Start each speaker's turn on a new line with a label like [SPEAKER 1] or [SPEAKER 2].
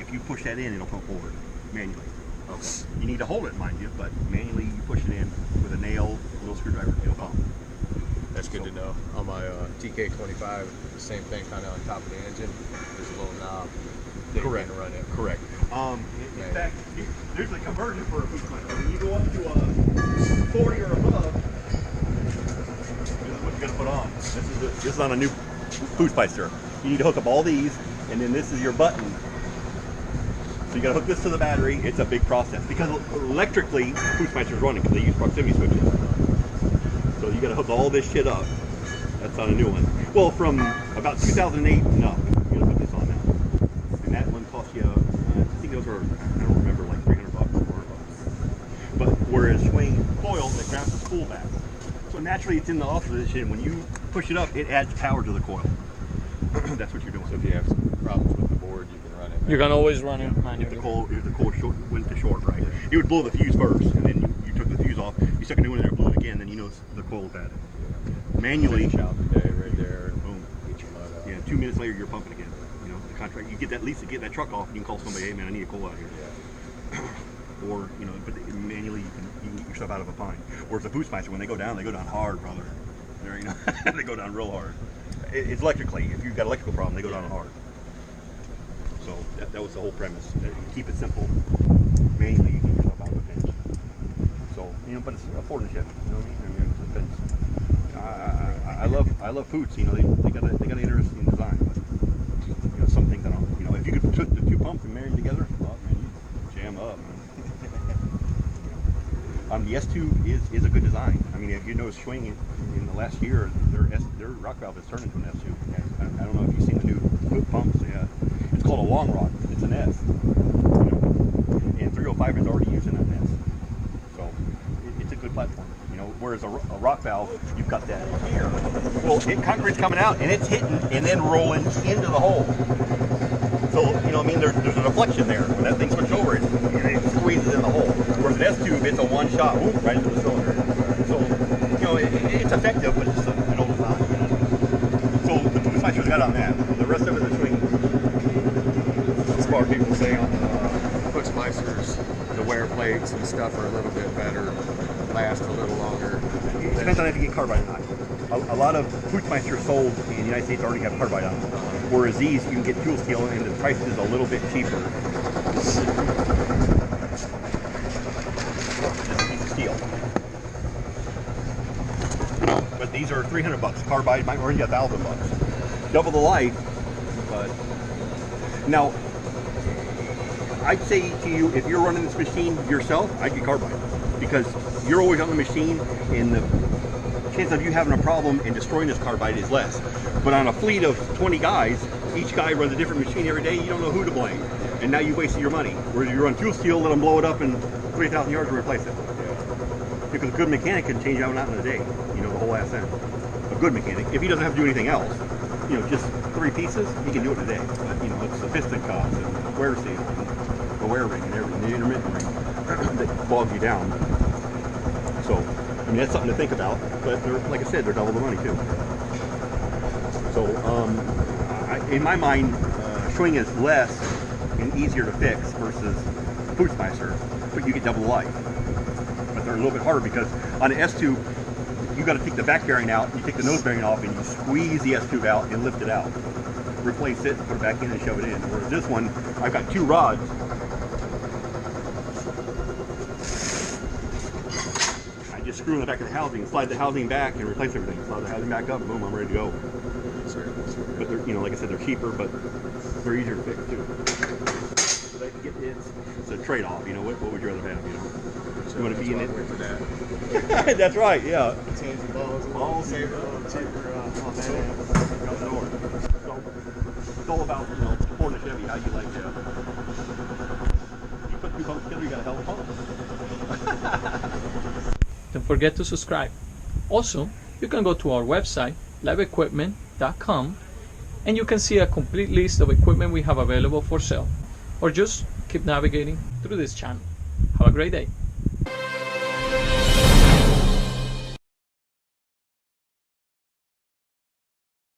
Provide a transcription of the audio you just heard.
[SPEAKER 1] if you push that in, it'll come forward manually.
[SPEAKER 2] Okay.
[SPEAKER 1] You need to hold it, mind you, but manually you push it in with a nail, a little screwdriver, it'll pump.
[SPEAKER 2] That's good to know. On my TK25, the same thing, kind of on top of the engine. There's a little knob that you can run it.
[SPEAKER 1] Correct. In fact, there's a conversion for a Putzmeister. When you go up to 40 or above, this is what you're going to put on. This is on a new Putzmeister. You need to hook up all these, and then this is your button. So you got to hook this to the battery. It's a big process because electrically Putzmeister's running because they use proximity switches. So you got to hook all this shit up. That's on a new one. Well, from about 2008 and up, you got to put this on now. And that one cost you, I think those were, I don't remember, like $300 or $400. But whereas Schwing coil, that grabs the spool back. So naturally it's in the off position. When you push it up, it adds power to the coil. That's what you're doing.
[SPEAKER 2] So if you have some problems with the board, you can run it.
[SPEAKER 3] You can always run it manually.
[SPEAKER 1] If the coil went to short, right? It would blow the fuse first, and then you took the fuse off, you stuck a new one in there, blew it again, then you know the coil's bad. Manually,
[SPEAKER 2] out the day right there.
[SPEAKER 1] Boom. Yeah, 2 minutes later you're pumping again. You know, the contract, you get that, at least to get that truck off, and you can call somebody, hey man, I need a coil out here. Yeah. Or, you know, but manually you can get yourself out of a pine. Whereas the Putzmeister, when they go down hard, brother. You know, they go down real hard. It's electrically. If you've got an electrical problem, they go down hard. So that was the whole premise. Keep it simple. Manually, you get yourself out of a pinch. So, you know, but it's affordable shit. You know what I mean? I mean, I love Putz. You know, they got an interesting design. But, you know, some things I don't. You know, if you could put the two pumps and marry them together, oh, man, you jam up, man. The S2 is a good design. I mean, if you notice Schwing in the last year, their rock valve has turned into an S2. I don't know if you've seen the new foot pumps. Yeah, it's called a long rock. It's an S. You know? And 305 is already using that S. So it's a good platform. You know, whereas a rock valve, you've got that here. Well, concrete's coming out and it's hitting and then rolling into the hole. So, you know, I mean, there's a deflection there. When that thing switches over, it squeezes in the hole. Whereas an S-tube, it's a one-shot, whoop, right into the cylinder. So, you know, it's effective, but it's an old design. You know? So the Putzmeister's got on that. The rest of it is Schwing.
[SPEAKER 2] Smart people say on the Putzmeisters, the wear plates and stuff are a little bit better, last a little longer.
[SPEAKER 1] It depends on if you get carbide or not. A lot of Putzmeisters sold in the United States already have carbide on them. Whereas these, you can get tool steel and the price is a little bit cheaper. This is a piece of steel. But these are $300. Carbide might run you $1,000. Double the life, but now I'd say to you, if you're running this machine yourself, I'd get carbide. Because you're always on the machine and the chance of you having a problem and destroying this carbide is less. But on a fleet of 20 guys, each guy runs a different machine every day, you don't know who to blame. And now you wasted your money. Whereas you run fuel steel, let them blow it up in 3,000 yards and replace it. Because a good mechanic can change out in a day, you know, the whole ass end. A good mechanic, if he doesn't have to do anything else, you know, just 3 pieces, he can do it in a day. But, you know, it's the piston cups and the wear seal and the wear ring and everything, the intermittent ring that bogs you down. So, I mean, that's something to think about, but they're, like I said, they're double the money too. So, in my mind, Schwing is less and easier to fix versus Putzmeister, but you get double the life. But they're a little bit harder because on an S-tube, you got to take the back bearing out, you take the nose bearing off, and you squeeze the S-tube out and lift it out. Replace it, put it back in, and shove it in. Whereas this one, I've got 2 rods. Just screw in the back of the housing, slide the housing back, and replace everything. Slide the housing back up, boom, I'm ready to go. But they're, you know, like I said, they're cheaper, but they're easier to fix too. So they can get it's a trade-off. You know, what would you rather have? You know, you want to be in it.
[SPEAKER 2] For that.
[SPEAKER 1] That's right. Yeah.
[SPEAKER 2] Change the balls, save a little cheaper on that end.
[SPEAKER 1] So it's all about, you know, supporting the Chevy how you like to. You put 2 pumps together, you got a hell of a pump.
[SPEAKER 3] Don't forget to subscribe. Also, you can go to our website, liveequipment.com, and you can see a complete list of equipment we have available for sale. Or just keep navigating through this channel. Have a great day.